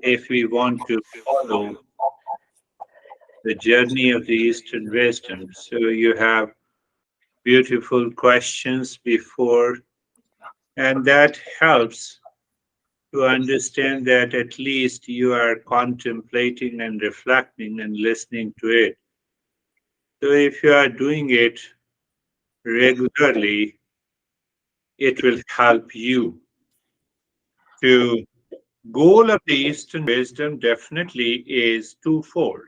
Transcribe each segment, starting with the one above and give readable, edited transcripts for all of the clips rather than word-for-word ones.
if we want to follow the journey of the Eastern wisdom. So you have beautiful questions before, and that helps to understand that at least you are contemplating and reflecting and listening to it. So if you are doing it regularly, it will help you. To goal of the Eastern wisdom definitely is twofold.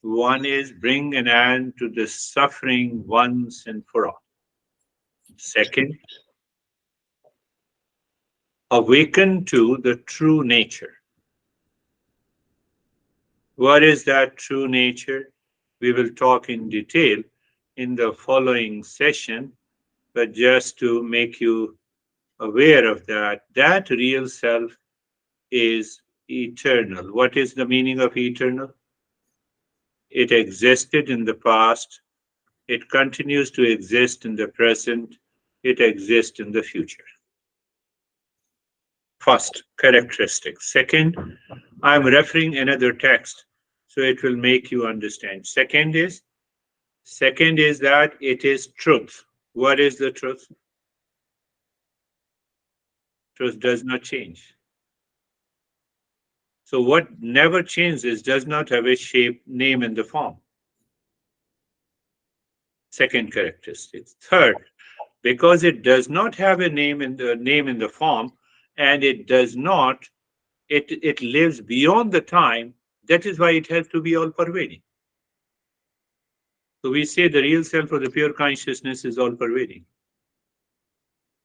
One is bring an end to the suffering once and for all. Second, awaken to the true nature. What is that true nature? We will talk in detail in the following session, but just to make you aware of that, that real self is eternal. What is the meaning of eternal? It existed in the past, it continues to exist in the present, it exists in the future. First characteristic. Second, I'm referring another text, so it will make you understand. Second is that it is truth. What is the truth? Truth does not change. So what never changes does not have a shape, name, and the form. Second characteristic. Third, because it does not have a name in the form, and it does not, it lives beyond the time. That is why it has to be all pervading. So we say the real self or the pure consciousness is all pervading.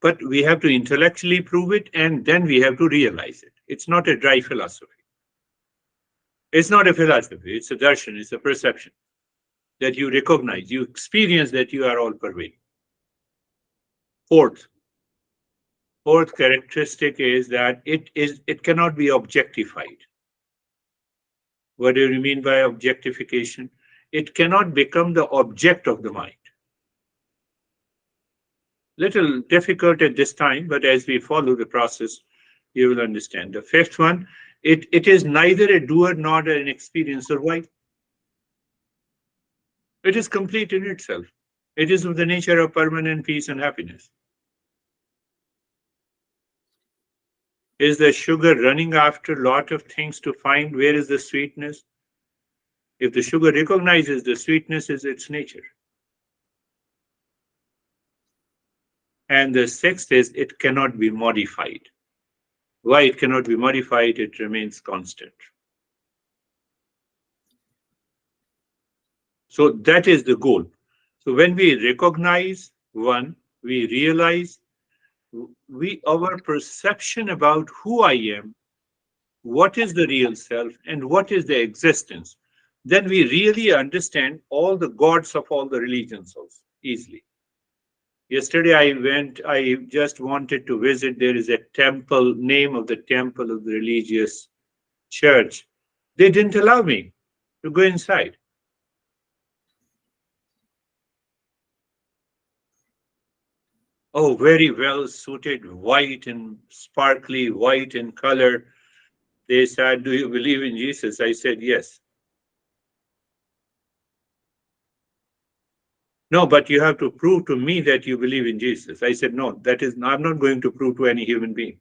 But we have to intellectually prove it, and then we have to realize it. It's not a dry philosophy. It's not a philosophy, it's a darshan, it's a perception that you recognize, you experience that you are all pervading. Fourth, fourth characteristic is that it cannot be objectified. What do you mean by objectification? It cannot become the object of the mind. Little difficult at this time, but as we follow the process, you will understand. The fifth one, it is neither a doer nor an experiencer. Why? It is complete in itself. It is of the nature of permanent peace and happiness. Is the sugar running after a lot of things to find where is the sweetness? If the sugar recognizes the sweetness is its nature. And the sixth is it cannot be modified. Why it cannot be modified? It remains constant. So that is the goal. So when we recognize one, we realize our perception about who I am, what is the real self, and what is the existence, then we really understand all the gods of all the religions also easily. Yesterday I just wanted to visit. There is a temple, name of the temple of the religious church. They didn't allow me to go inside. Oh, very well suited, white and sparkly, white in color. They said, do you believe in Jesus? I said, yes. No, but you have to prove to me that you believe in Jesus. I said, no, I'm not going to prove to any human being.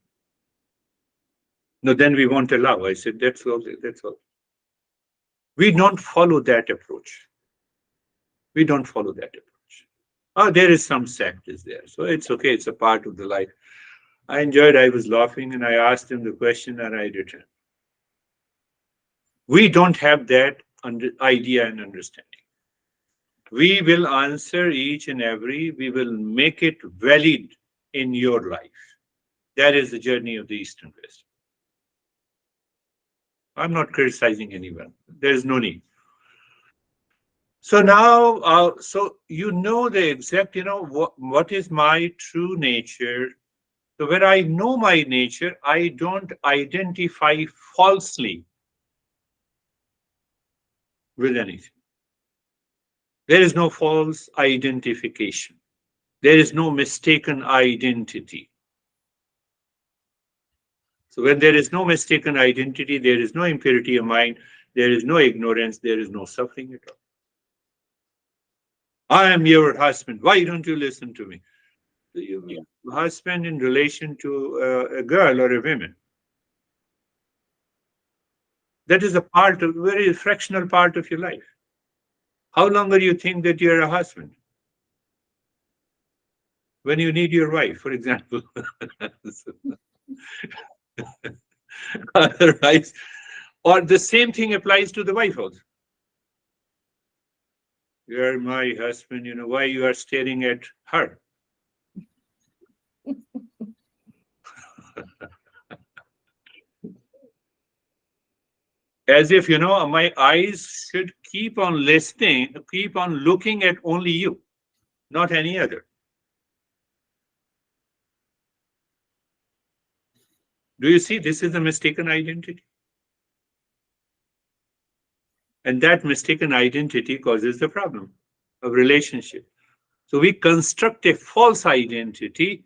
No, then we won't allow. I said, that's all. That's all. We don't follow that approach. We don't follow that approach. Oh, there is some sect is there. So it's okay. It's a part of the life. I enjoyed. I was laughing and I asked him the question and I returned. We don't have that idea and understanding. We will answer each and every, we will make it valid in your life. That is the journey of the Eastern West. I'm not criticizing anyone. There is no need. So now, so you know the exact, what is my true nature. So when I know my nature, I don't identify falsely with anything. There is no false identification. There is no mistaken identity. So when there is no mistaken identity, there is no impurity of mind, there is no ignorance, there is no suffering at all. I am your husband. Why don't you listen to me? So you husband in relation to a girl or a woman. That is a part of very fractional part of your life. How longer you think that you're a husband? When you need your wife, for example. Otherwise, or the same thing applies to the wife also. You're my husband, why you are staring at her? As if, my eyes should keep on listening, keep on looking at only you, not any other. Do you see? This is a mistaken identity. And that mistaken identity causes the problem of relationship. So we construct a false identity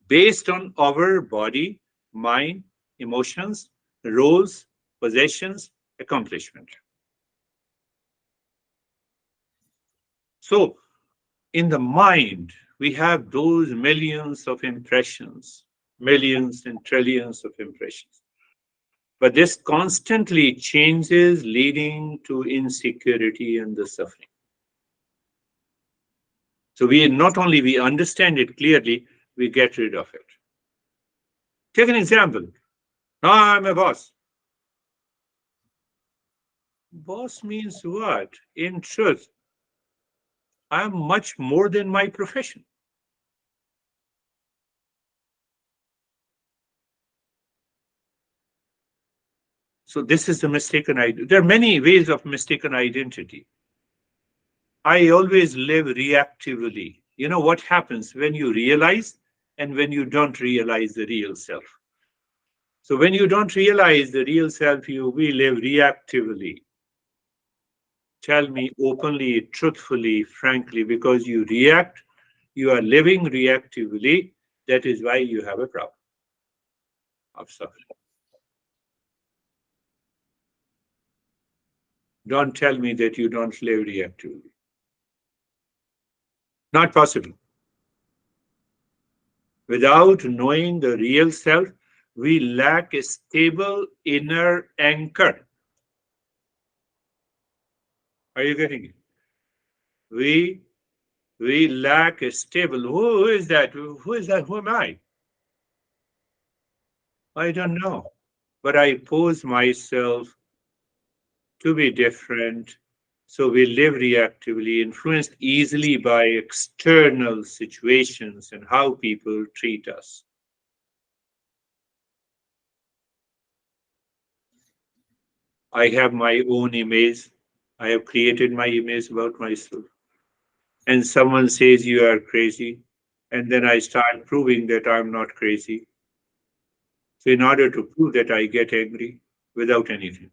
based on our body, mind, emotions, roles, possessions, accomplishment. So in the mind, we have those millions of impressions, millions and trillions of impressions. But this constantly changes, leading to insecurity and the suffering. So we not only we understand it clearly, we get rid of it. Take an example. I'm a boss. Boss means what? In truth, I'm much more than my profession. So this is the mistaken identity. There are many ways of mistaken identity. I always live reactively. You know what happens when you realize and when you don't realize the real self. So when you don't realize the real self, we live reactively. Tell me openly, truthfully, frankly, because you react, you are living reactively. That is why you have a problem of suffering. Don't tell me that you don't live reactively. Not possible. Without knowing the real self, we lack a stable inner anchor. Are you getting it? We we lack a stable. Who is that? Who is that? Who am I? I don't know. But I pose myself to be different. So we live reactively, influenced easily by external situations and how people treat us. I have my own image. I have created my image about myself. And someone says you are crazy. And then I start proving that I'm not crazy. So, in order to prove that, I get angry without anything.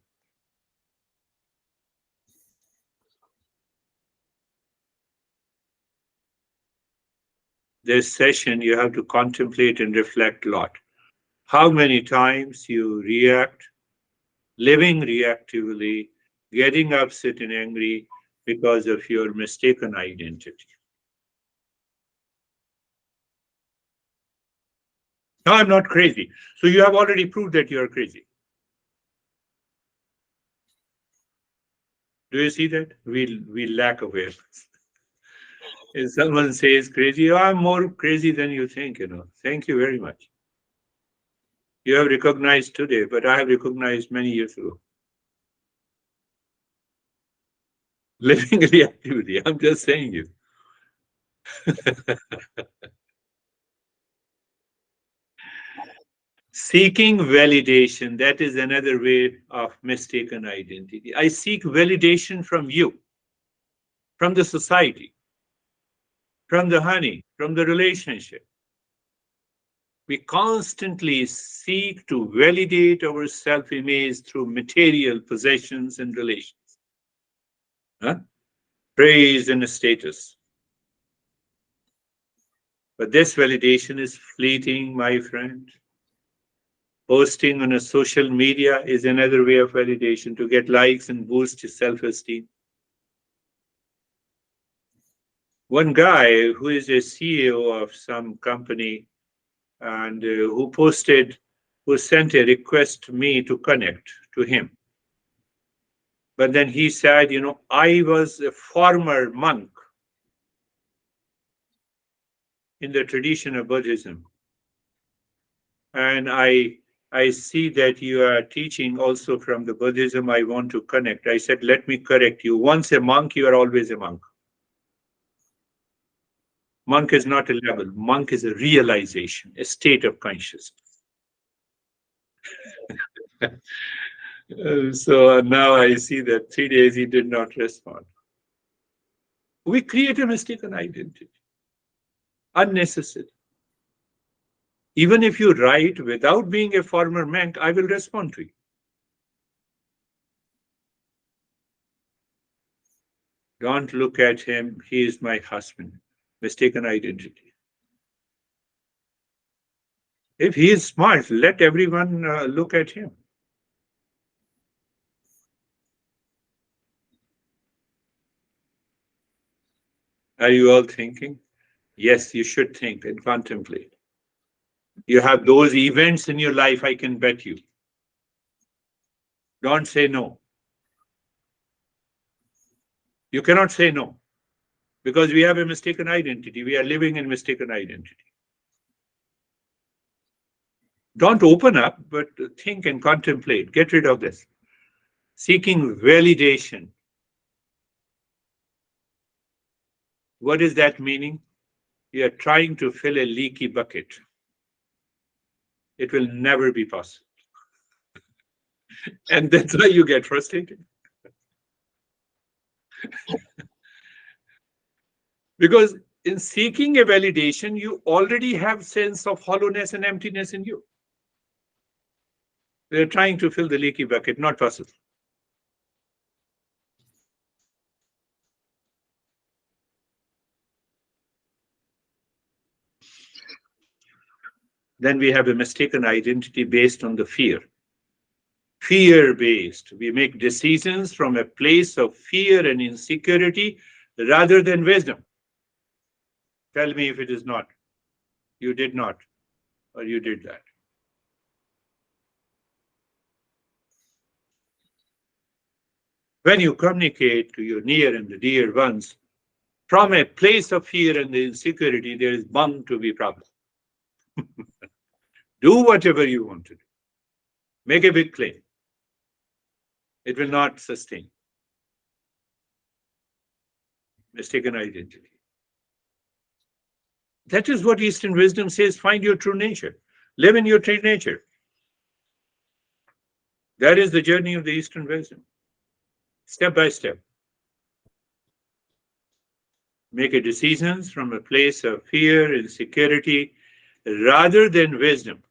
This session, you have to contemplate and reflect a lot. How many times you react, living reactively, getting upset and angry because of your mistaken identity. No, I'm not crazy. So you have already proved that you're crazy. Do you see that? We lack awareness. If someone says crazy, oh, I'm more crazy than you think. Thank you very much. You have recognized today, but I have recognized many years ago. Living reactivity. I'm just saying you. Seeking validation, that is another way of mistaken identity. I seek validation from you, from the society, from the honey, from the relationship. We constantly seek to validate our self image through material possessions and relations, huh? Praise and status. But this validation is fleeting, my friend. Posting on a social media is another way of validation to get likes and boost his self-esteem. One guy who is a CEO of some company and who sent a request to me to connect to him. But then he said, I was a former monk in the tradition of Buddhism. And I see that you are teaching also from the Buddhism. I want to connect. I said, let me correct you. Once a monk, you are always a monk. Monk is not a level. Monk is a realization, a state of consciousness. So now I see that 3 days he did not respond. We create a mistaken identity, unnecessary. Even if you write without being a former monk, I will respond to you. Don't look at him. He is my husband. Mistaken identity. If he is smart, let everyone look at him. Are you all thinking? Yes, you should think and contemplate. You have those events in your life, I can bet you. Don't say no. You cannot say no because we have a mistaken identity. We are living in mistaken identity. Don't open up, but think and contemplate. Get rid of this. Seeking validation. What is that meaning? You are trying to fill a leaky bucket. It will never be possible. And that's why you get frustrated. Because in seeking a validation, you already have sense of hollowness and emptiness in you. They're trying to fill the leaky bucket, not possible. Then we have a mistaken identity based on the fear. Fear-based. We make decisions from a place of fear and insecurity rather than wisdom. Tell me if it is not. You did not, or you did that. When you communicate to your near and the dear ones from a place of fear and insecurity, there is bound to be problem. Do whatever you want to do. Make a big claim. It will not sustain. Mistaken identity. That is what Eastern wisdom says, find your true nature. Live in your true nature. That is the journey of the Eastern wisdom. Step by step. Make a decisions from a place of fear, insecurity, rather than wisdom.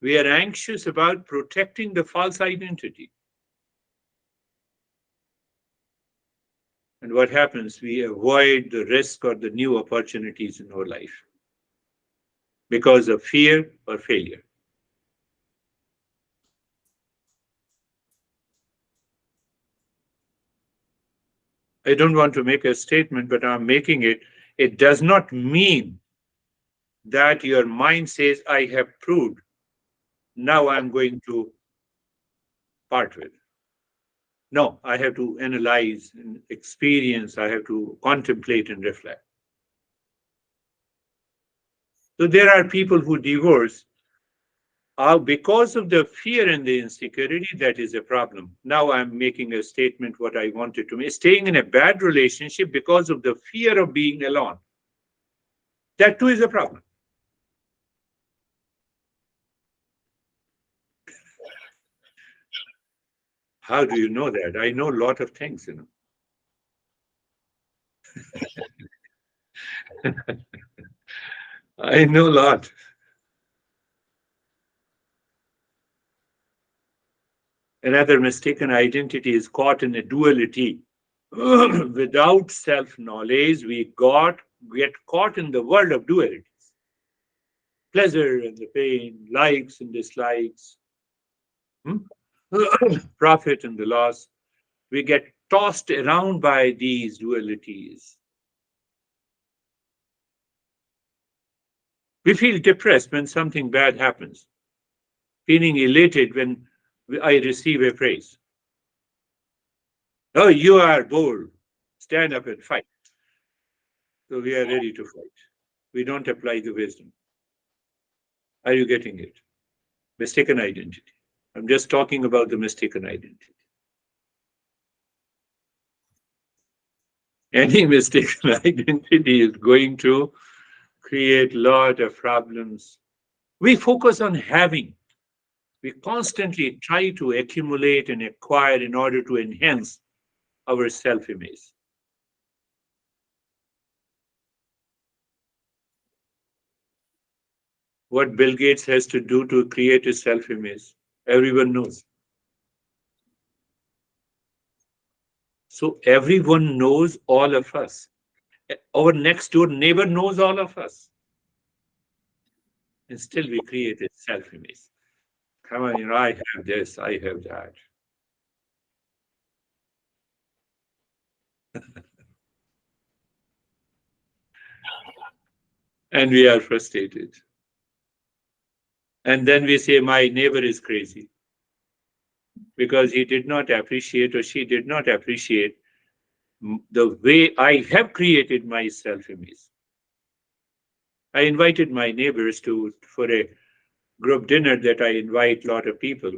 We are anxious about protecting the false identity. And what happens? We avoid the risk or the new opportunities in our life because of fear or failure. I don't want to make a statement, but I'm making it. It does not mean that your mind says, I have proved, now I'm going to part with. No, I have to analyze and experience, I have to contemplate and reflect. So there are people who divorce because of the fear and the insecurity. That is a problem. Now I'm making a statement what I wanted to make. Staying in a bad relationship because of the fear of being alone. That too is a problem. How do you know that? I know a lot of things, I know a lot. Another mistaken identity is caught in a duality. Without self-knowledge, we get caught in the world of dualities. Pleasure and the pain, likes and dislikes, Hmm? Profit and the loss. We get tossed around by these dualities. We feel depressed when something bad happens, feeling elated when I receive a praise. Oh, you are bold. Stand up and fight. So we are ready to fight. We don't apply the wisdom. Are you getting it? Mistaken identity. I'm just talking about the mistaken identity. Any mistaken identity is going to create a lot of problems. We focus on having. We constantly try to accumulate and acquire in order to enhance our self image. What Bill Gates has to do to create a self image, everyone knows. So everyone knows all of us. Our next door neighbor knows all of us. And still we create a self image. Come on, I have this, I have that. And we are frustrated. And then we say, my neighbor is crazy because he did not appreciate or she did not appreciate the way I have created my self image. I invited my neighbors to for a group dinner that I invite a lot of people,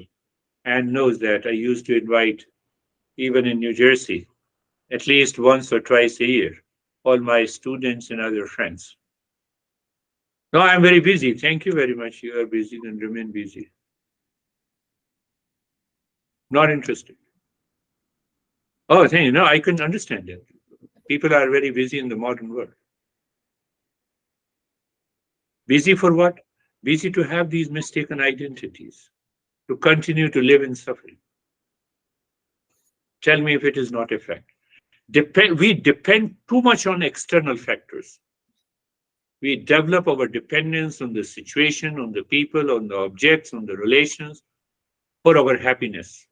and knows that I used to invite even in New Jersey at least once or twice a year all my students and other friends. No, I'm very busy. Thank you very much. You are busy, then remain busy. Not interested. Oh, thank you. No, I can understand that. People are very busy in the modern world. Busy for what? Busy to have these mistaken identities, to continue to live in suffering. Tell me if it is not a fact. We depend too much on external factors. We develop our dependence on the situation, on the people, on the objects, on the relations for our happiness.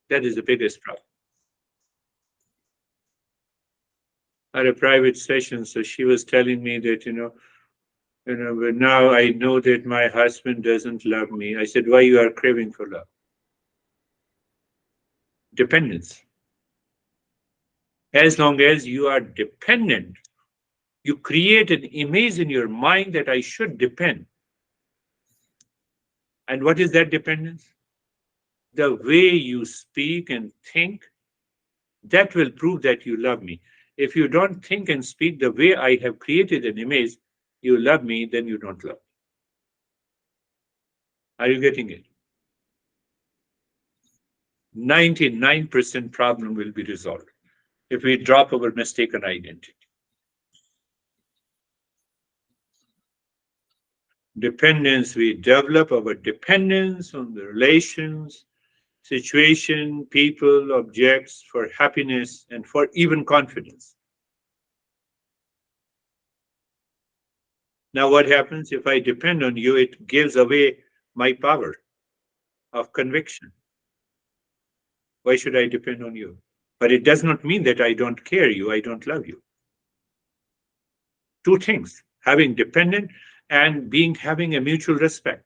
That is the biggest problem. I had a private session, so she was telling me that, but now I know that my husband doesn't love me. I said, why you are craving for love? Dependence. As long as you are dependent, you create an image in your mind that I should depend. And what is that dependence? The way you speak and think, that will prove that you love me. If you don't think and speak the way I have created an image, you love me, then you don't love me. Are you getting it? 99% problem will be resolved if we drop our mistaken identity. Dependence, we develop our dependence on the relations, situation, people, objects for happiness and for even confidence. Now, what happens if I depend on you? It gives away my power of conviction. Why should I depend on you? But it does not mean that I don't care you, I don't love you. Two things, having dependent and having a mutual respect.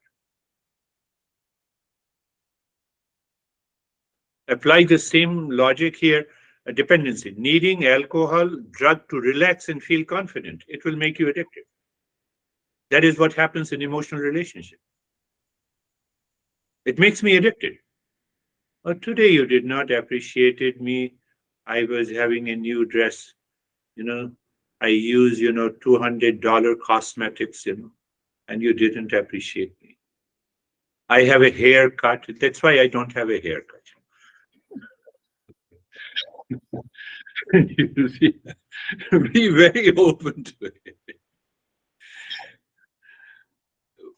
Apply the same logic here. A dependency, needing alcohol, drug to relax and feel confident. It will make you addicted. That is what happens in emotional relationship. It makes me addicted. Oh, today you did not appreciate me. I was having a new dress, you know. I use, $200 cosmetics, and you didn't appreciate me. I have a haircut. That's why I don't have a haircut. You see, be very open to it.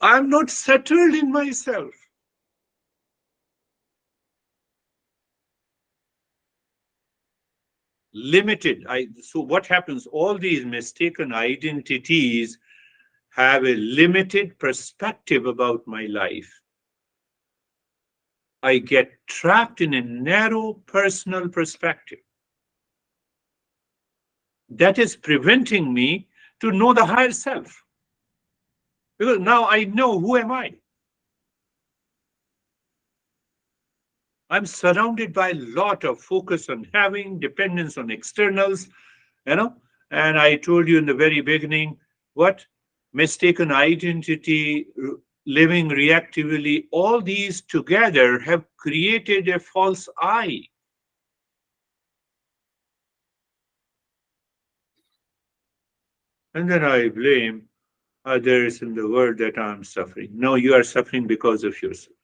I'm not settled in myself. Limited. So what happens? All these mistaken identities have a limited perspective about my life. I get trapped in a narrow personal perspective that is preventing me to know the higher self. Because now I know who am I. I'm surrounded by a lot of focus on having, dependence on externals, you know. And I told you in the very beginning, what mistaken identity, living reactively, all these together have created a false I. And then I blame others in the world that I'm suffering. No, you are suffering because of yourself.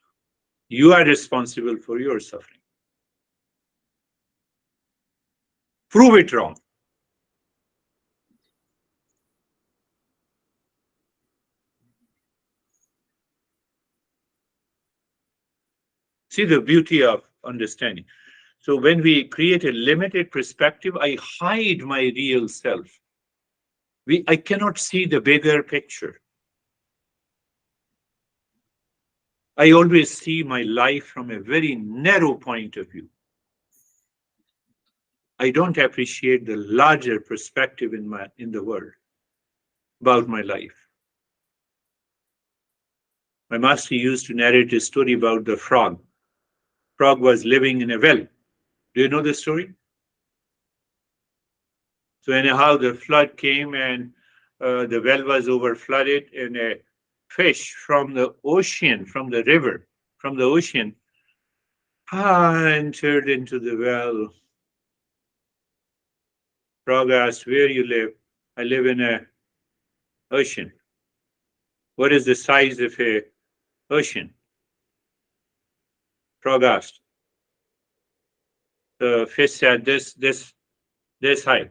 You are responsible for your suffering. Prove it wrong. See the beauty of understanding. So when we create a limited perspective, I hide my real self. I cannot see the bigger picture. I always see my life from a very narrow point of view. I don't appreciate the larger perspective in the world about my life. My master used to narrate a story about the frog. Frog was living in a well. Do you know the story? So anyhow, the flood came and the well was over flooded, and a fish from the ocean, from the river, from the ocean, entered into the well. Frog asked, "Where you live?" "I live in a ocean." "What is the size of a ocean?" Frog asked. The fish said, this high."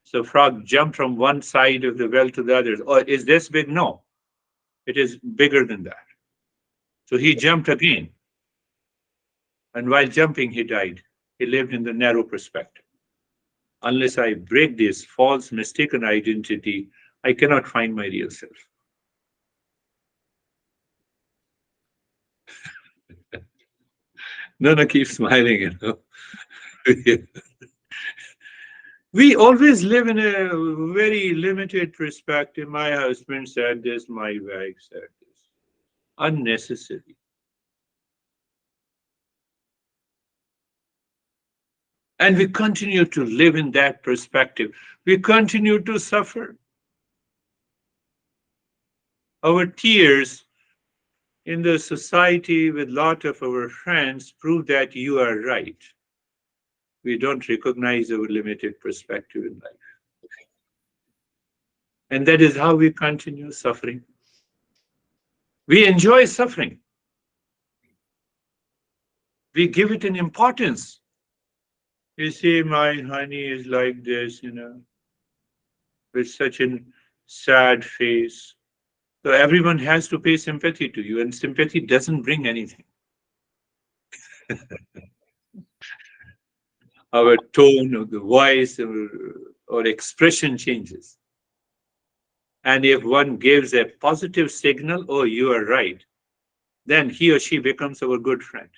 So frog jumped from one side of the well to the other. "Oh, is this big?" "No, it is bigger than that." So he jumped again. And while jumping, he died. He lived in the narrow perspective. Unless I break this false, mistaken identity, I cannot find my real self. No, no, keep smiling, you know. We always live in a very limited perspective. My husband said this, my wife said this. Unnecessary. And we continue to live in that perspective. We continue to suffer. Our tears in the society with a lot of our friends prove that you are right. We don't recognize our limited perspective in life. And that is how we continue suffering. We enjoy suffering. We give it an importance. You see, my honey is like this, you know, with such a sad face. So everyone has to pay sympathy to you, and sympathy doesn't bring anything. Our tone of the voice or expression changes. And if one gives a positive signal, "Oh, you are right," then he or she becomes our good friend.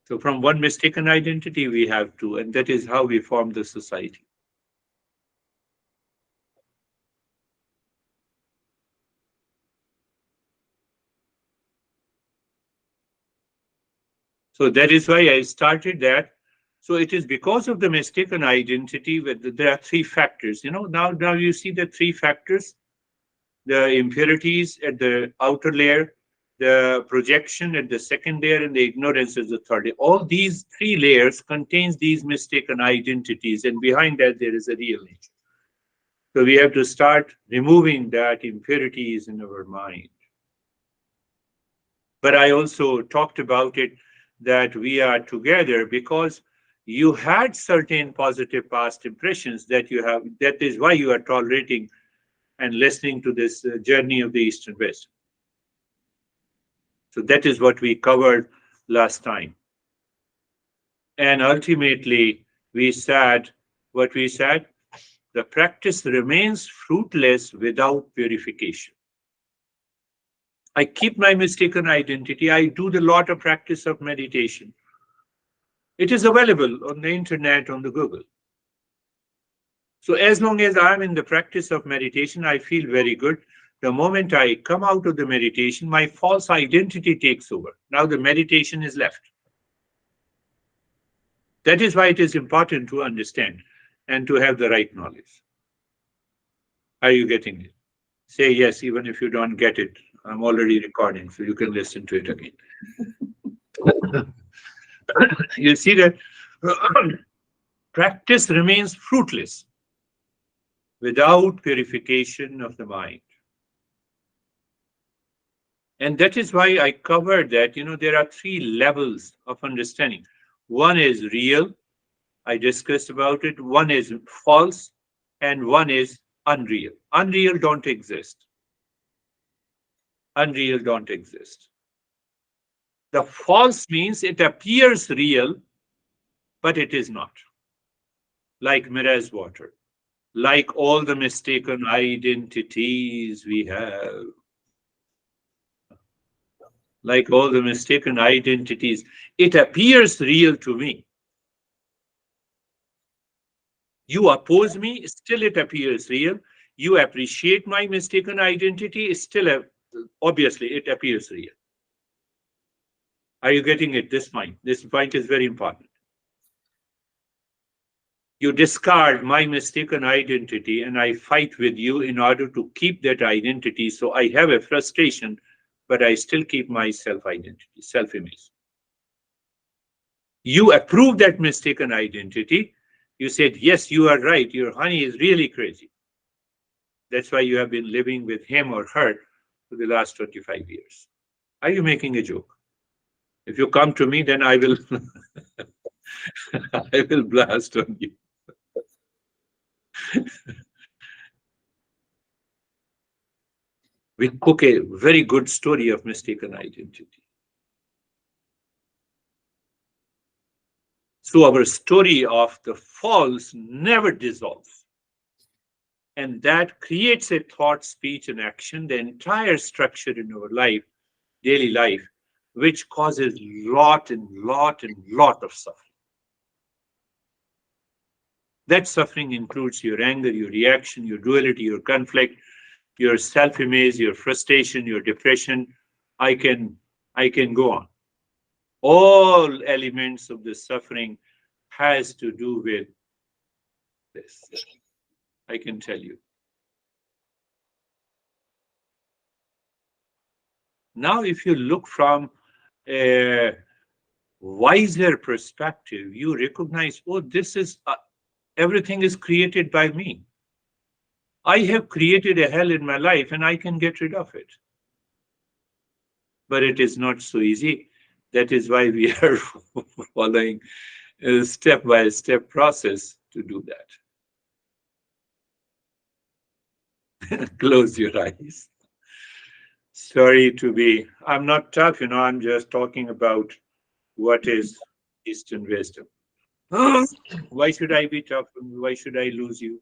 So from one mistaken identity, we have two, and that is how we form the society. So that is why I started that. So it is because of the mistaken identity. There are three factors. You know, now you see the three factors: the impurities at the outer layer, the projection at the second layer, and the ignorance at the third layer. All these three layers contains these mistaken identities, and behind that there is a real nature. So we have to start removing that impurities in our mind. But I also talked about it that we are together because you had certain positive past impressions that you have. That is why you are tolerating and listening to this journey of the East and West. So that is what we covered last time. And ultimately, we said what we said: the practice remains fruitless without purification. I keep my mistaken identity. I do the lot of practice of meditation. It is available on the internet, on the Google. So as long as I'm in the practice of meditation, I feel very good. The moment I come out of the meditation, my false identity takes over. Now the meditation is left. That is why it is important to understand and to have the right knowledge. Are you getting it? Say yes, even if you don't get it. I'm already recording, so you can listen to it again. You see that practice remains fruitless without purification of the mind. And that is why I covered that, there are three levels of understanding. One is real, I discussed about it. One is false, and one is unreal. Unreal don't exist. Unreal don't exist. The false means it appears real, but it is not. Like mirage water, like all the mistaken identities we have, like all the mistaken identities, it appears real to me. You oppose me, still it appears real. You appreciate my mistaken identity, still obviously it appears real. Are you getting it? This point is very important. You discard my mistaken identity and I fight with you in order to keep that identity. So I have a frustration, but I still keep my self identity, self image. You approve that mistaken identity. You said, yes, you are right. Your honey is really crazy. That's why you have been living with him or her for the last 25 years. Are you making a joke? If you come to me, then I will I will blast on you. We cook a very good story of mistaken identity. So our story of the false never dissolves. And that creates a thought, speech, and action, the entire structure in our life, daily life, which causes lot of suffering. That suffering includes your anger, your reaction, your duality, your conflict, your self-image, your frustration, your depression. I can go on. All elements of the suffering has to do with this. I can tell you. Now, if you look from a wiser perspective, you recognize, oh, this is everything is created by me. I have created a hell in my life and I can get rid of it. But it is not so easy. That is why we are following a step by step process to do that. Close your eyes. Sorry to be, I'm not tough, I'm just talking about what is Eastern wisdom. Why should I be tough? Why should I lose you?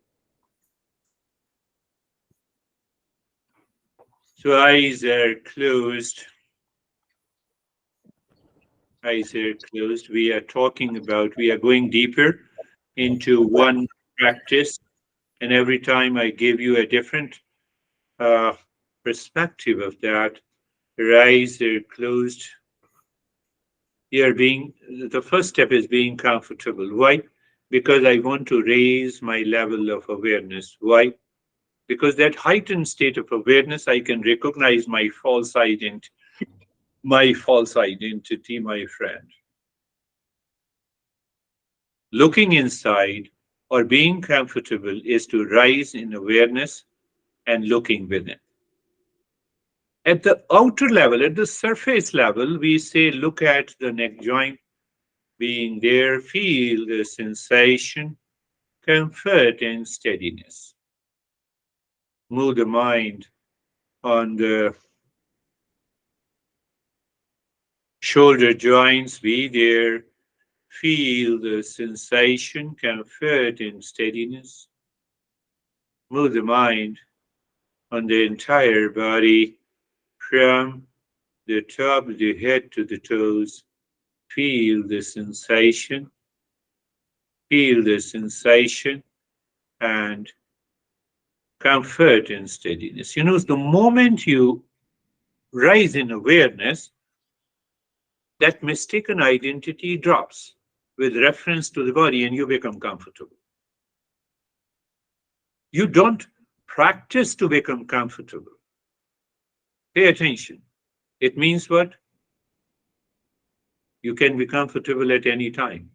So eyes are closed. Eyes are closed. We are talking about, we are going deeper into one practice. And every time I give you a different uh, perspective of that, your eyes are closed. The first step is being comfortable. Why? Because I want to raise my level of awareness. Why? Because that heightened state of awareness, I can recognize my false identity, my friend. Looking inside or being comfortable is to rise in awareness and looking within. At the outer level, at the surface level, we say, look at the neck joint, being there, feel the sensation, comfort, and steadiness. Move the mind on the shoulder joints, be there, feel the sensation, comfort, and steadiness. Move the mind on the entire body, From the top of the head to the toes, feel the sensation, feel the sensation and comfort and steadiness. You know, the moment you rise in awareness, that mistaken identity drops with reference to the body and you become comfortable. You don't practice to become comfortable. Pay attention. It means what? You can be comfortable at any time.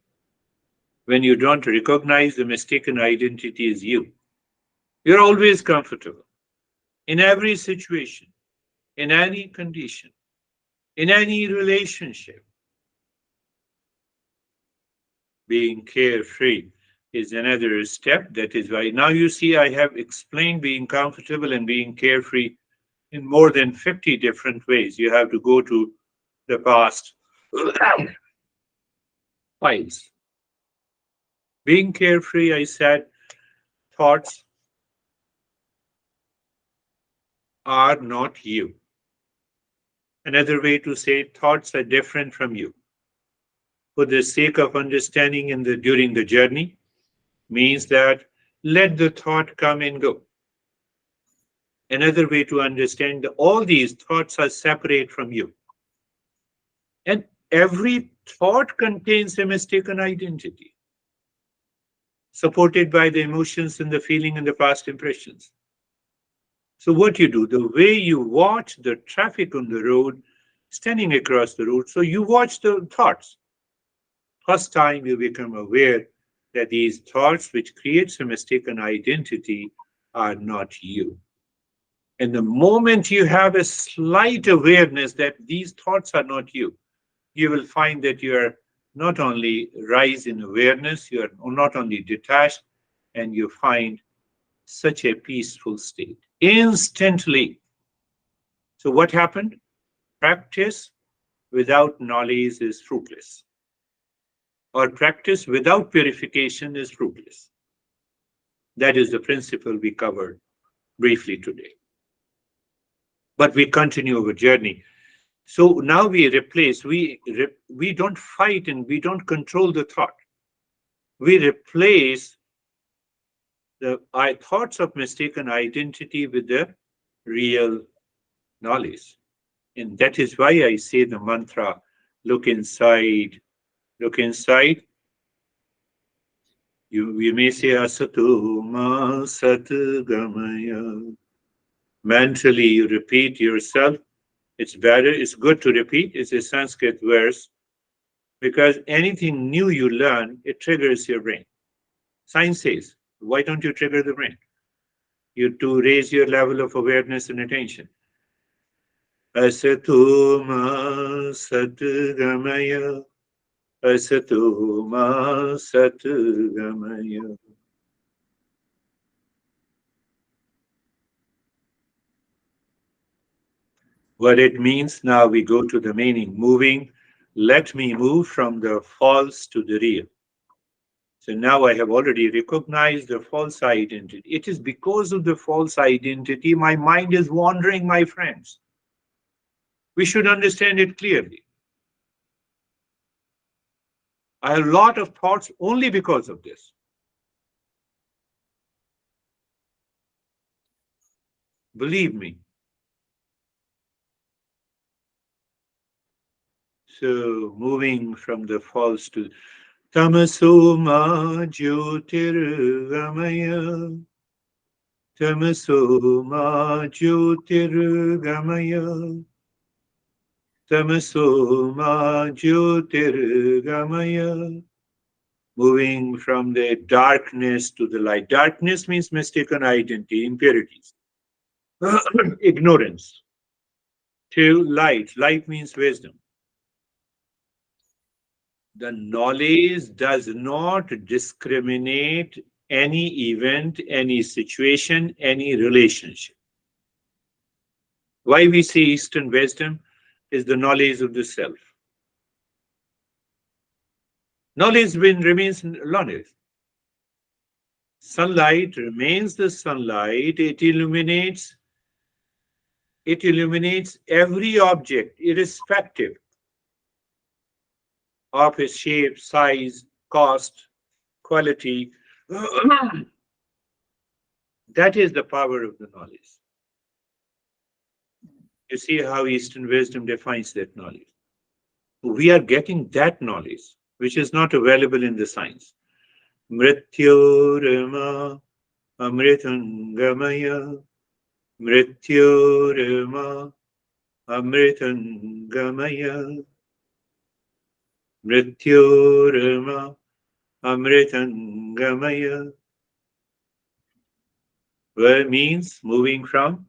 When you don't recognize the mistaken identity as you, you're always comfortable in every situation, in any condition, in any relationship. Being carefree is another step. That is why now you see I have explained being comfortable and being carefree in more than 50 different ways. You have to go to the past files. Being carefree, I said, thoughts are not you. Another way to say thoughts are different from you. For the sake of understanding during the journey, means that let the thought come and go. Another way to understand that all these thoughts are separate from you. And every thought contains a mistaken identity, supported by the emotions and the feeling and the past impressions. So what you do, the way you watch the traffic on the road, standing across the road, so you watch the thoughts. First time you become aware that these thoughts which creates a mistaken identity are not you. And the moment you have a slight awareness that these thoughts are not you, you will find that you are not only rise in awareness, you are not only detached, and you find such a peaceful state instantly. So what happened? Practice without knowledge is fruitless, or practice without purification is fruitless. That is the principle we covered briefly today. But we continue our journey. So now we replace, we don't fight and we don't control the thought. We replace the thoughts of mistaken identity with the real knowledge. And that is why I say the mantra, look inside, look inside. You may say Asato Ma Sat Gamaya. Mentally, you repeat yourself. It's better, it's good to repeat. It's a Sanskrit verse because anything new you learn, it triggers your brain. Science says, why don't you trigger the brain? You to raise your level of awareness and attention. Asato Ma Sat Gamaya. Asato Ma Sat Gamaya. What it means, now we go to the meaning. Moving, let me move from the false to the real. So now I have already recognized the false identity. It is because of the false identity my mind is wandering, my friends. We should understand it clearly. I have a lot of thoughts only because of this. Believe me. So moving from the false to Tamaso ma jyotirgamaya. Tamaso ma jyotirgamaya. Tamaso ma jyotirgamaya. Moving from the darkness to the light. Darkness means mistaken identity, impurities, ignorance. To light. Light means wisdom. The knowledge does not discriminate any event, any situation, any relationship. Why we say Eastern wisdom is the knowledge of the self. Knowledge remains knowledge. Sunlight remains the sunlight. It illuminates It illuminates every object, irrespective of its shape, size, cost, quality. That is the power of the knowledge. You see how Eastern wisdom defines that knowledge. We are getting that knowledge, which is not available in the science. Mrityorma amritangamaya, mrityorma amritangamaya, mrityorma amritangamaya. Well, means moving from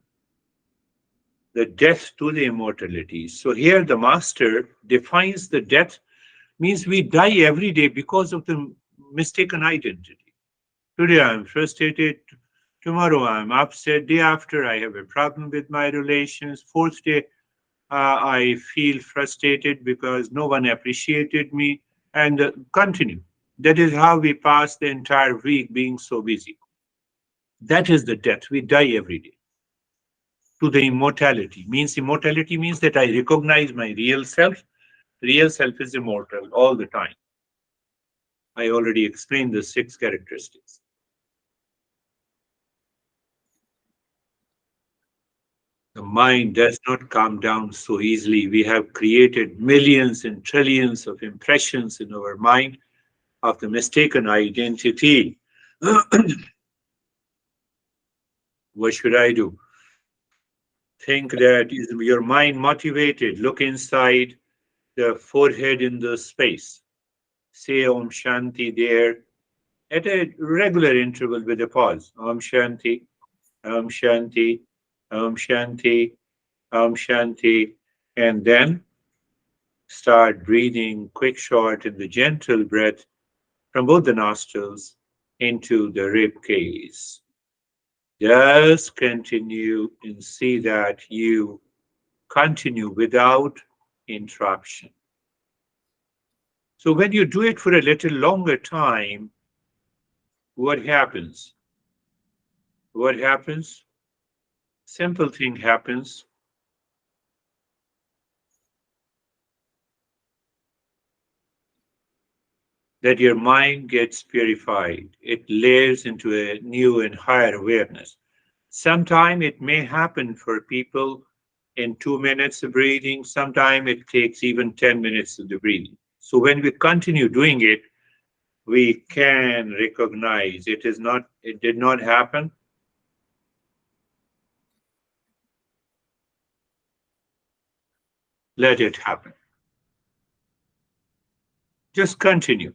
the death to the immortality. So here the master defines the death means we die every day because of the mistaken identity. Today I'm frustrated, tomorrow I'm upset, day after I have a problem with my relations, fourth day I feel frustrated because no one appreciated me, and continue. That is how we pass the entire week being so busy. That is the death. We die every day to the immortality. Means immortality means that I recognize my real self. Real self is immortal all the time. I already explained the six characteristics. The mind does not calm down so easily. We have created millions and trillions of impressions in our mind of the mistaken identity. What should I do? Think that is your mind motivated. Look inside the forehead in the space. Say Om Shanti there at a regular interval with a pause. Om Shanti, Om Shanti, Om Shanti, Om Shanti. And then start breathing quick, short, and the gentle breath from both the nostrils into the rib cage. Just continue and see that you continue without interruption. So when you do it for a little longer time, what happens? What happens? Simple thing happens that your mind gets purified. It layers into a new and higher awareness. Sometime it may happen for people in 2 minutes of breathing. Sometime it takes even 10 minutes of the breathing. So when we continue doing it, we can recognize it did not happen. Let it happen. Just continue.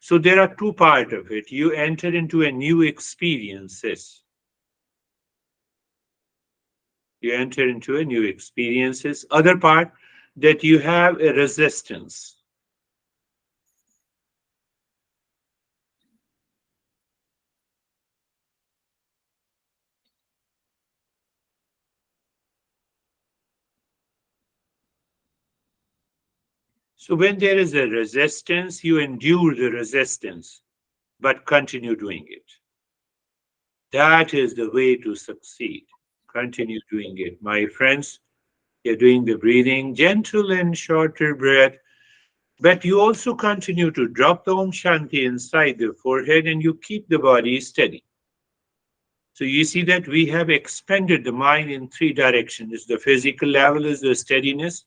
So there are two parts of it. You enter into a new experiences. You enter into a new experiences. Other part that you have a resistance. So when there is a resistance, you endure the resistance, but continue doing it. That is the way to succeed. Continue doing it. My friends, you're doing the breathing, gentle and shorter breath, but you also continue to drop the Om Shanti inside the forehead and you keep the body steady. So you see that we have expanded the mind in three directions. The physical level is the steadiness,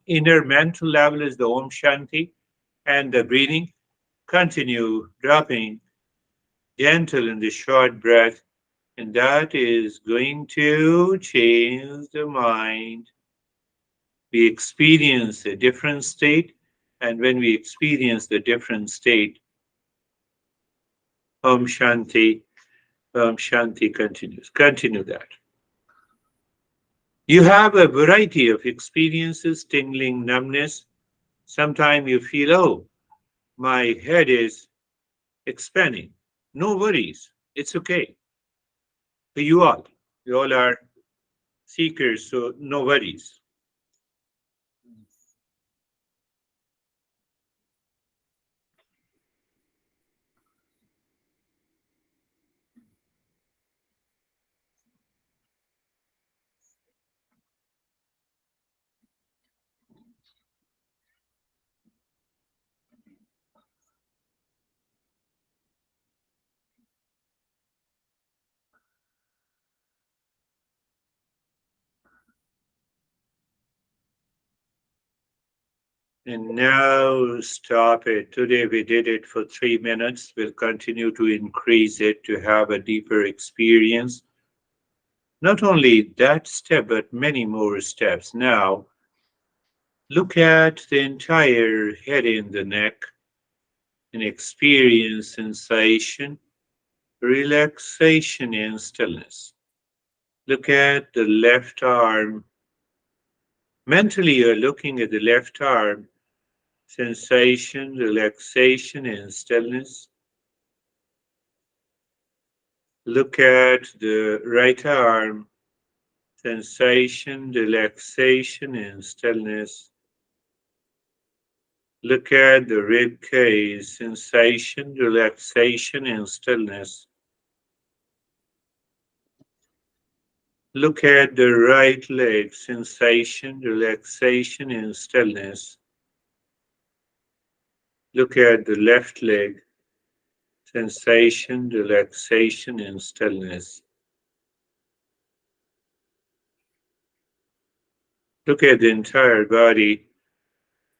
inner mental level is the Om Shanti, and the breathing. Continue dropping gentle in the short breath, and that is going to change the mind. We experience a different state, and when we experience the different state, Om Shanti continues. Continue that. You have a variety of experiences, tingling, numbness. Sometimes you feel, oh, my head is expanding. No worries. It's okay. You all are seekers, so no worries. And now stop it. Today we did it for 3 minutes. We'll continue to increase it to have a deeper experience. Not only that step, but many more steps. Now, look at the entire head and the neck and experience sensation, relaxation, and stillness. Look at the left arm. Mentally, you're looking at the left arm, sensation, relaxation, and stillness. Look at the right arm, sensation, relaxation, and stillness. Look at the rib cage, sensation, relaxation, and stillness. Look at the right leg, sensation, relaxation, and stillness. Look at the left leg, sensation, relaxation, and stillness. Look at the entire body,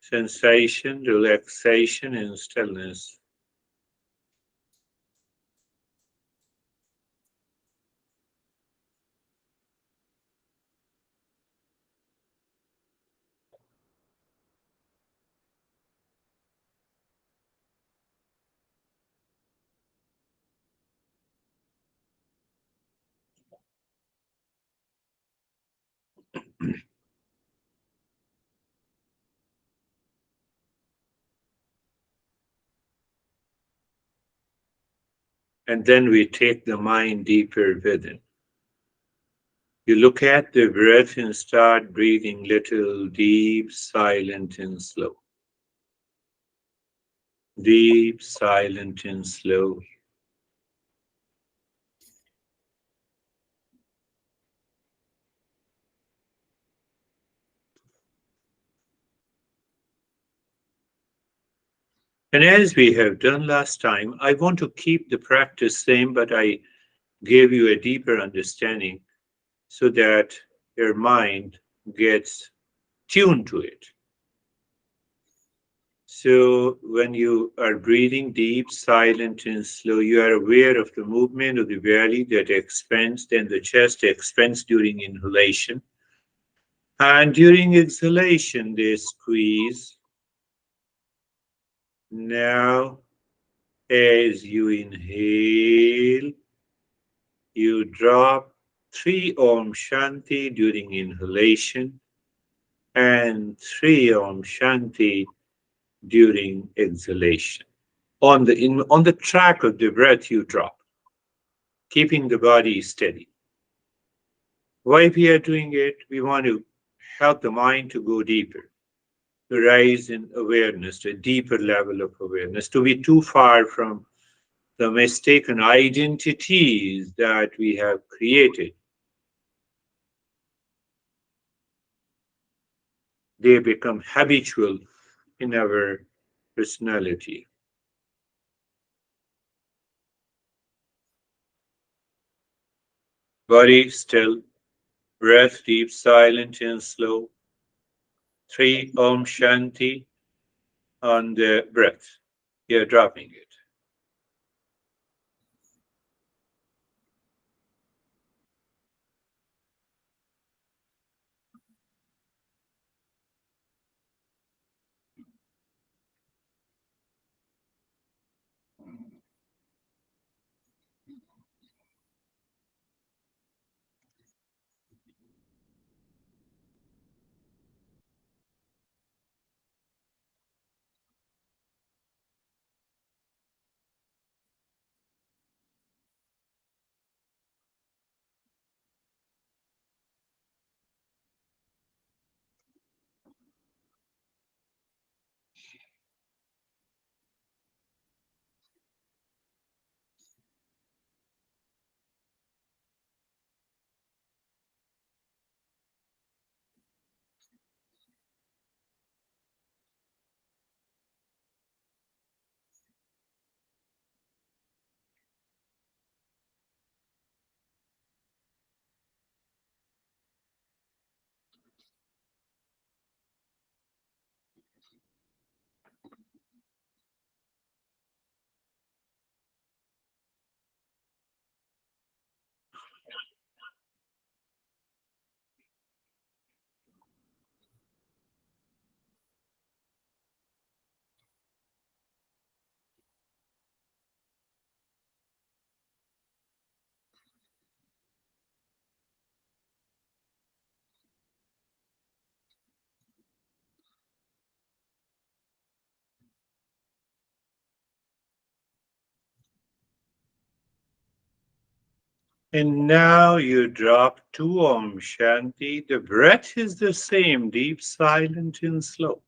sensation, relaxation, and stillness. And then we take the mind deeper within. You look at the breath and start breathing little, deep, silent, and slow. Deep, silent, and slow. And as we have done last time, I want to keep the practice same, but I gave you a deeper understanding so that your mind gets tuned to it. So when you are breathing deep, silent, and slow, you are aware of the movement of the belly that expands, then the chest expands during inhalation. And during exhalation, they squeeze. Now, as you inhale, you drop 3 Om Shanti during inhalation and 3 Om Shanti during exhalation. On the track of the breath, you drop, keeping the body steady. Why we are doing it? We want to help the mind to go deeper, to rise in awareness, to a deeper level of awareness, to be too far from the mistaken identities that we have created. They become habitual in our personality. Body still, breath deep, silent, and slow. 3 Om Shanti on the breath. You're dropping it. And now you drop to Om Shanti. The breath is the same, deep, silent, and slow.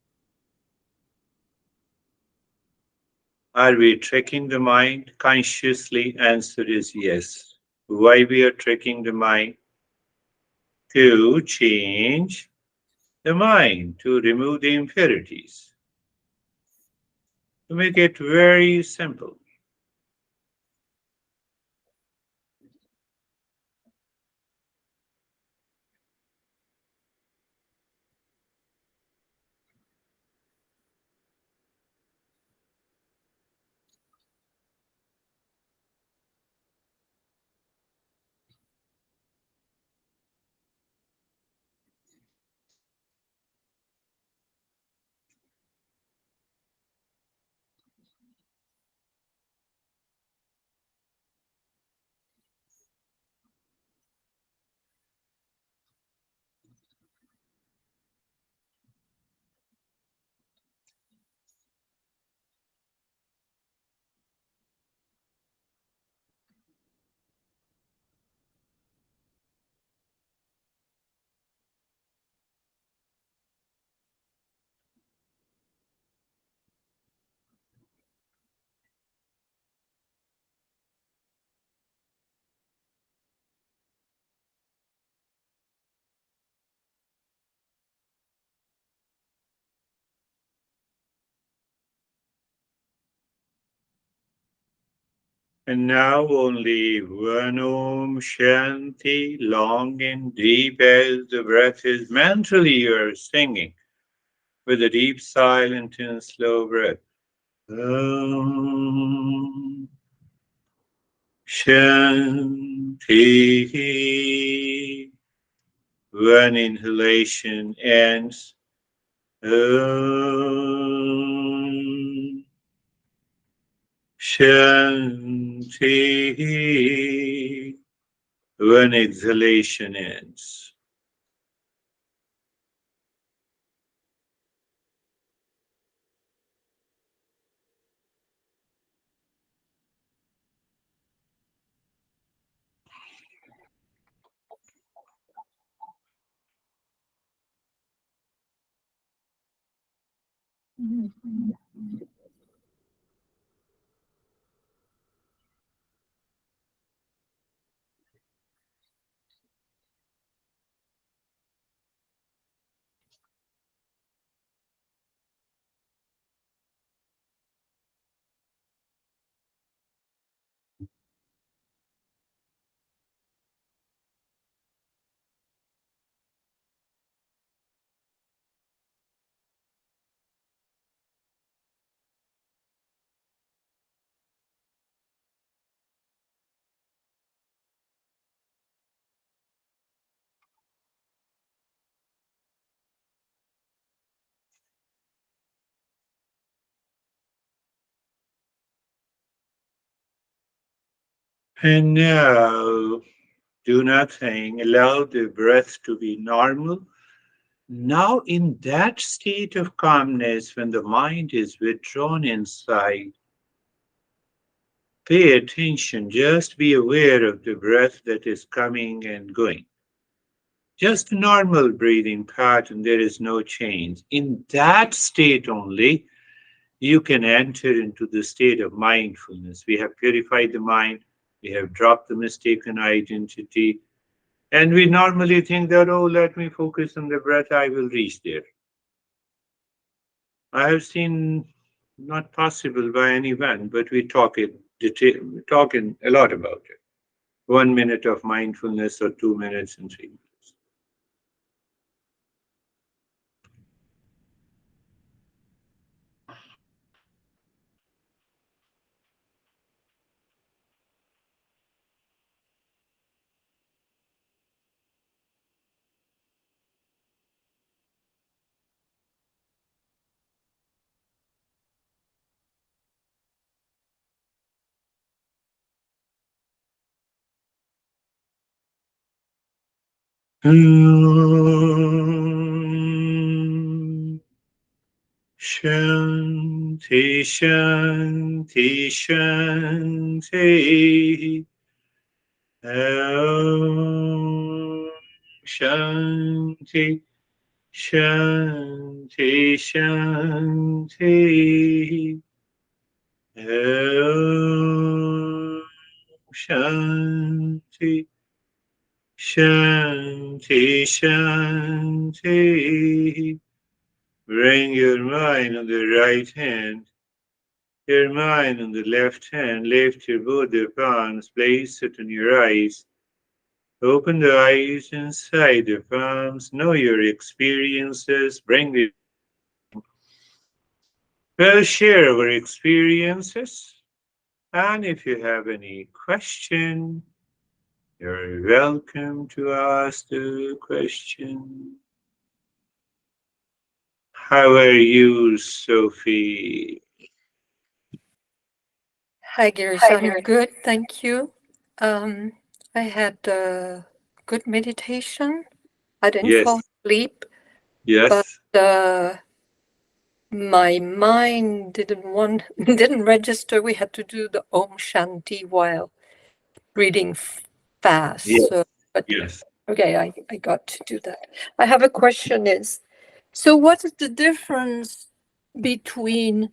Are we tricking the mind? Consciously, answer is yes. Why we are tricking the mind? To change the mind, to remove the impurities, to make it very simple. And now only one Om Shanti, long and deep as the breath is. Mentally you are singing with a deep, silent, and slow breath. Om Shanti. When inhalation ends, Om Shanti. When exhalation ends. And now, do nothing, allow the breath to be normal. Now, in that state of calmness, when the mind is withdrawn inside, pay attention, just be aware of the breath that is coming and going. Just a normal breathing pattern, there is no change. In that state only, you can enter into the state of mindfulness. We have purified the mind, we have dropped the mistaken identity, and we normally think that, oh, let me focus on the breath, I will reach there. I have seen not possible by anyone, but we talk it detail, we talk in a lot about it. 1 minute of mindfulness or 2 minutes and 3 minutes. Shanti, Shanti, Shanti. Om Shanti, Shanti, Shanti. Om Shanti, Shanti, Shanti. Bring your mind on the right hand, your mind on the left hand. Lift your both your palms, place it on your eyes. Open the eyes inside the palms. Know your experiences. Bring the. We'll share our experiences. And if you have any question, you're welcome to ask the question. How are you, Sophie? Hi, Girish. I'm good, thank you. Um, I had a good meditation. I didn't fall Yes, asleep, but yes, my mind didn't register. We had to do the Om Shanti while reading fast. yes, So, but yes. okay, I got to do that. I have a question. So what is the difference between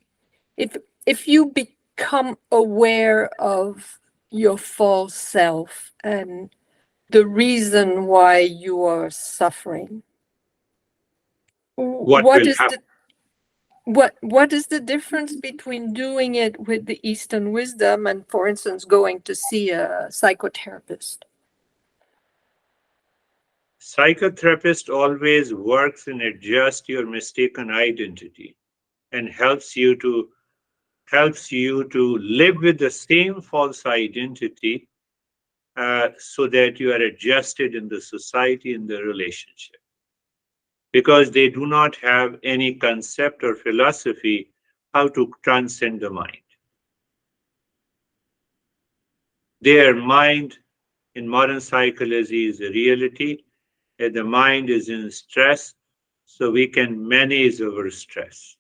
if if you become aware of your false self and the reason why you are suffering, What what will is happen? the what is the difference between doing it with the Eastern wisdom and, for instance, going to see a psychotherapist? Psychotherapist always works and adjusts your mistaken identity and helps you to live with the same false identity, so that you are adjusted in the society, in the relationship, because they do not have any concept or philosophy how to transcend the mind. Their mind in modern psychology is a reality, and the mind is in stress, so we can manage our stress.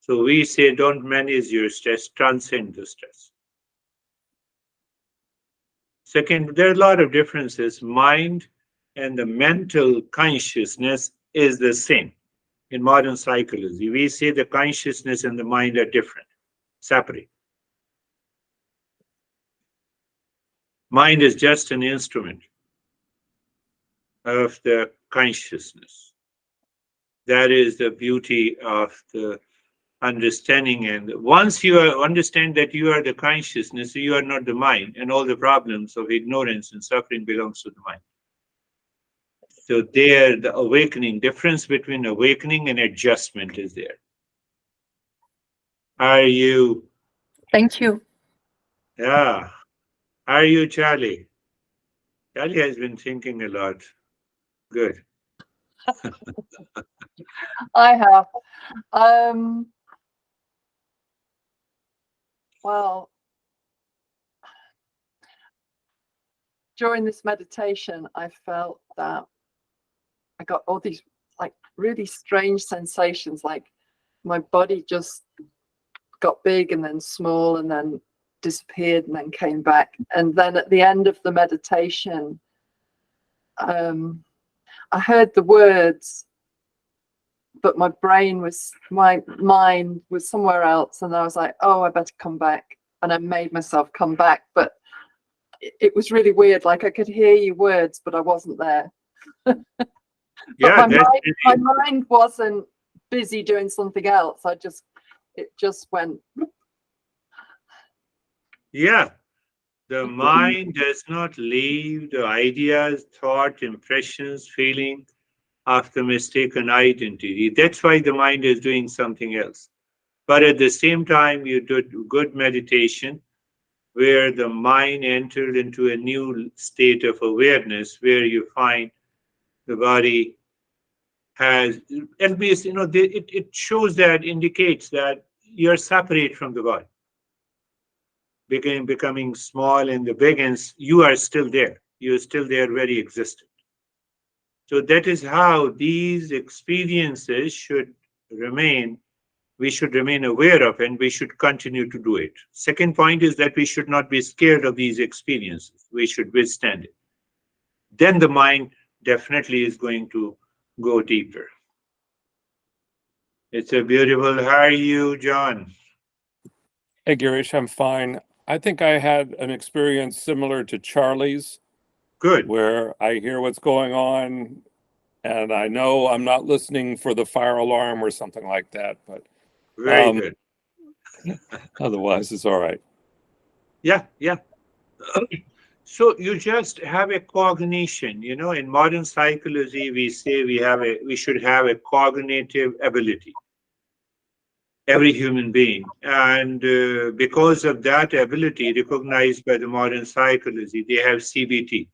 So we say, don't manage your stress, transcend the stress. Second, there are a lot of differences. Mind and the mental consciousness is the same. In modern psychology, we say the consciousness and the mind are different, separate. Mind is just an instrument of the consciousness. That is the beauty of the understanding. And once you understand that you are the consciousness, you are not the mind, and all the problems of ignorance and suffering belongs to the mind. So there, the awakening, difference between awakening and adjustment is there. Are you? Thank you. Yeah. Are you, Charlie? Charlie has been thinking a lot. Good. I have. Um, well, during this meditation, I felt that I got all these like really strange sensations, like my body just got big and then small and then disappeared and then came back. And then at the end of the meditation, I heard the words, but my mind was somewhere else. And I was like, oh, I better come back. And I made myself come back. But it was really weird. Like I could hear your words, but I wasn't there. But Yeah, that's my really, mind wasn't busy doing something else. It just went. yeah. The mind does not leave the ideas, thought, impressions, feeling of the mistaken identity. That's why the mind is doing something else. But at the same time, you do good meditation where the mind entered into a new state of awareness where you find the body has, at least, it shows that, indicates that you're separate from the body, becoming small in the big, and you are still there. You're still there, very existent. So that is how these experiences should remain we should remain aware of, and we should continue to do it. Second point is that we should not be scared of these experiences. We should withstand it. Then the mind definitely is going to go deeper. It's a beautiful. How are you, John? Hey, Girish, I'm fine. I think I had an experience similar to Charlie's, Good. where I hear what's going on and I know I'm not listening for the fire alarm or something like that. But Very good. otherwise, it's all right. Yeah, yeah. So you just have a cognition. In modern psychology, we say we should have a cognitive ability, every human being. And because of that ability recognized by the modern psychology, they have CBT.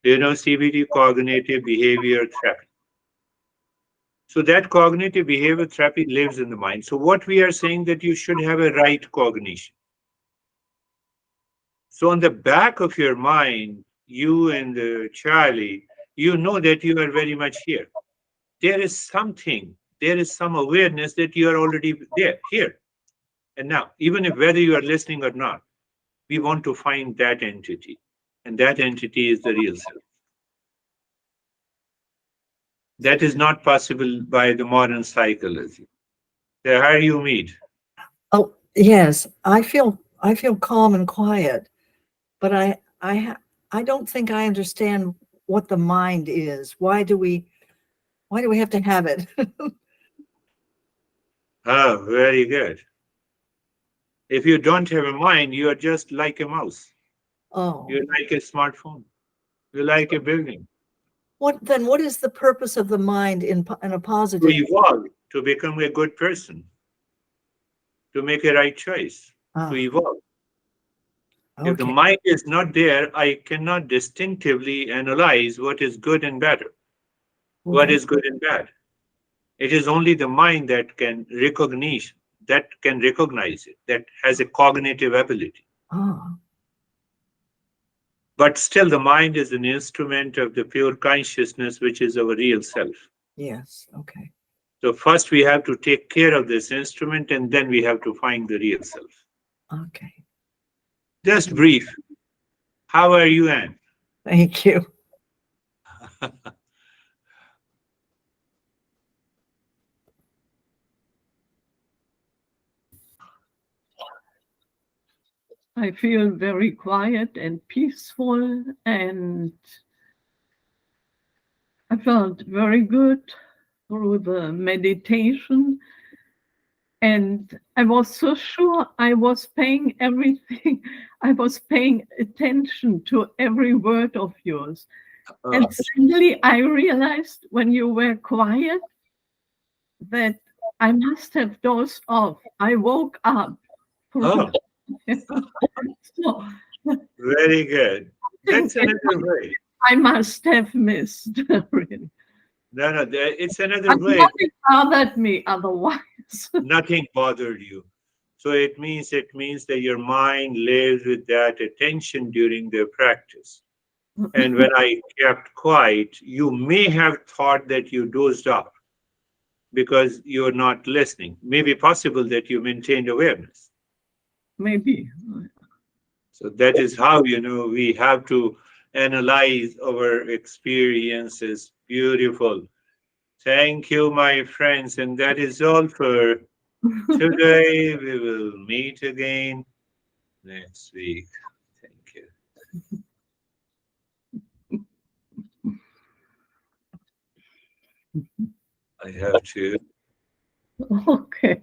Do you know CBT, cognitive behavior therapy? So that cognitive behavior therapy lives in the mind. So what we are saying that you should have a right cognition. So on the back of your mind, you and Charlie, you know that you are very much here. There is something, there is some awareness that you are already there, here. And now, even if whether you are listening or not, we want to find that entity. And that entity is the real self. That is not possible by the modern psychology. So how do you meet? Oh, yes. I feel calm and quiet, but I don't think I understand what the mind is. Why do we have to have it? Oh, very good. If you don't have a mind, you are just like a mouse. Oh, You're like a smartphone. You're like a building. what is the purpose of the mind in a To positive? evolve, to become a good person, to make a right choice, to Ah, evolve. If the okay. mind is not there, I cannot distinctively analyze what is good and better, what Okay. is good and bad. It is only the mind that can recognize it, that has a cognitive ability. Ah, But still, the mind is an instrument of the pure consciousness, which is our real self. yes. Okay. So first we have to take care of this instrument, and then we have to find the real self. Okay. Just brief. How are you, Anne? Thank you. I feel very quiet and peaceful, and I felt very good through the meditation. And I was so sure I was paying everything, I was paying attention to every word of yours. And suddenly I realized when you were quiet that I must have dozed off. I woke up. Oh, So very good. That's another way. I must have missed. Really. No, it's another And way. nothing bothered me otherwise. Nothing bothered you. So it means that your mind lives with that attention during the practice. And when I kept quiet, you may have thought that you dozed off because you're not listening. Maybe possible that you maintained awareness. Maybe. So that is how, we have to analyze our experiences. Beautiful. Thank you, my friends. And that is all for today. We will meet again next week. Thank you. I have to. Okay.